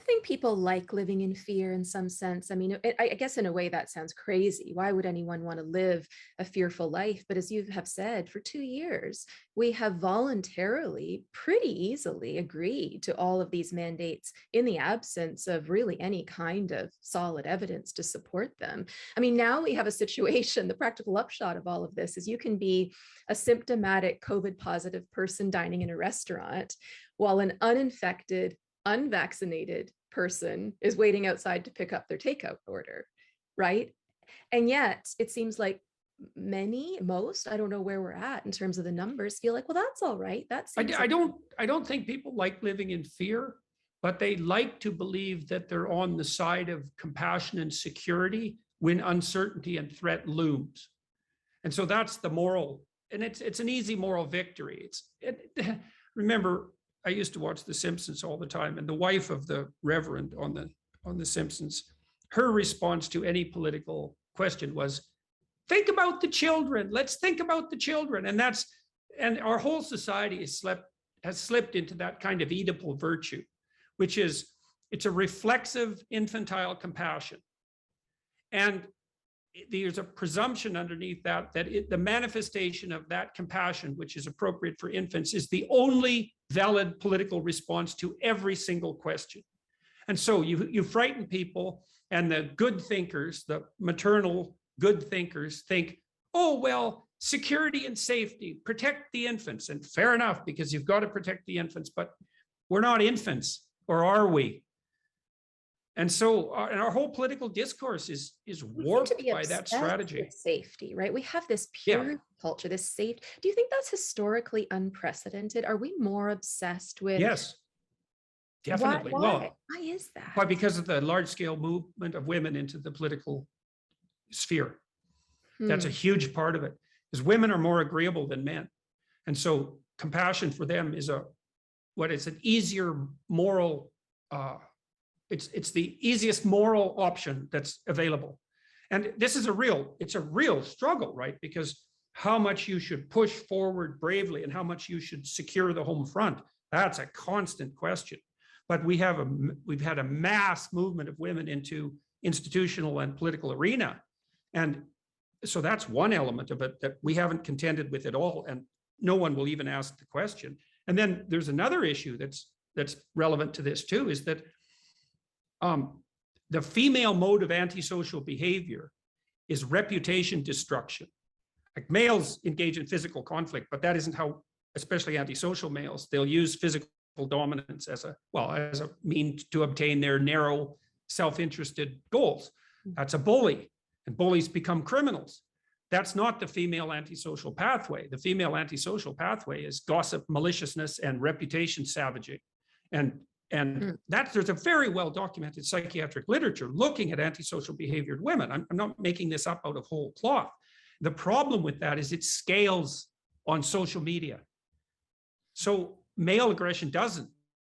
think people like living in fear in some sense. I mean, I guess in a way that sounds crazy. Why would anyone want to live a fearful life? But as you have said, for 2 years, we have voluntarily, pretty easily agreed to all of these mandates in the absence of really any kind of solid evidence to support them. I mean, now we have a situation, the practical upshot of all of this is you can be a symptomatic COVID positive person dining in a restaurant while an uninfected, unvaccinated person is waiting outside to pick up their takeout order, right? And yet it seems like most, I don't know where we're at in terms of the numbers, feel like, well, that's all right. That seems I don't think people like living in fear, but they like to believe that they're on the side of compassion and security when uncertainty and threat looms. And so that's the moral, and it's an easy moral victory. Remember, I used to watch The Simpsons all the time, and the wife of the Reverend on the Simpsons, her response to any political question was, think about the children. Let's think about the children. And our whole society has slipped into that kind of Oedipal virtue, which is, it's a reflexive infantile compassion. And there's a presumption underneath that the manifestation of that compassion, which is appropriate for infants, is the only valid political response to every single question. And so you frighten people, and the good thinkers, the maternal good thinkers, think, oh, well, security and safety, protect the infants. And fair enough, because you've got to protect the infants, but we're not infants, or are we? And so and our whole political discourse is warped by that strategy. Safety, right? We have this pure culture, this safe. Do you think that's historically unprecedented? Are we more obsessed with? Yes, definitely. Why is that? Why? Because of the large-scale movement of women into the political sphere. That's a huge part of it, because women are more agreeable than men. And so compassion for them is an easier moral, it's the easiest moral option that's available. And this is it's a real struggle, right? Because how much you should push forward bravely and how much you should secure the home front, that's a constant question. But we've had a mass movement of women into institutional and political arena. And so that's one element of it that we haven't contended with at all. And no one will even ask the question. And then there's another issue that's relevant to this too, is that the female mode of antisocial behavior is reputation destruction. Like, males engage in physical conflict, but that isn't how, especially antisocial males, they'll use physical dominance as a means to obtain their narrow, self-interested goals. That's a bully, and bullies become criminals. That's not the female antisocial pathway. The female antisocial pathway is gossip, maliciousness, and reputation savaging. And there's a very well-documented psychiatric literature looking at antisocial behaviored women. I'm not making this up out of whole cloth. The problem with that is it scales on social media. So male aggression doesn't.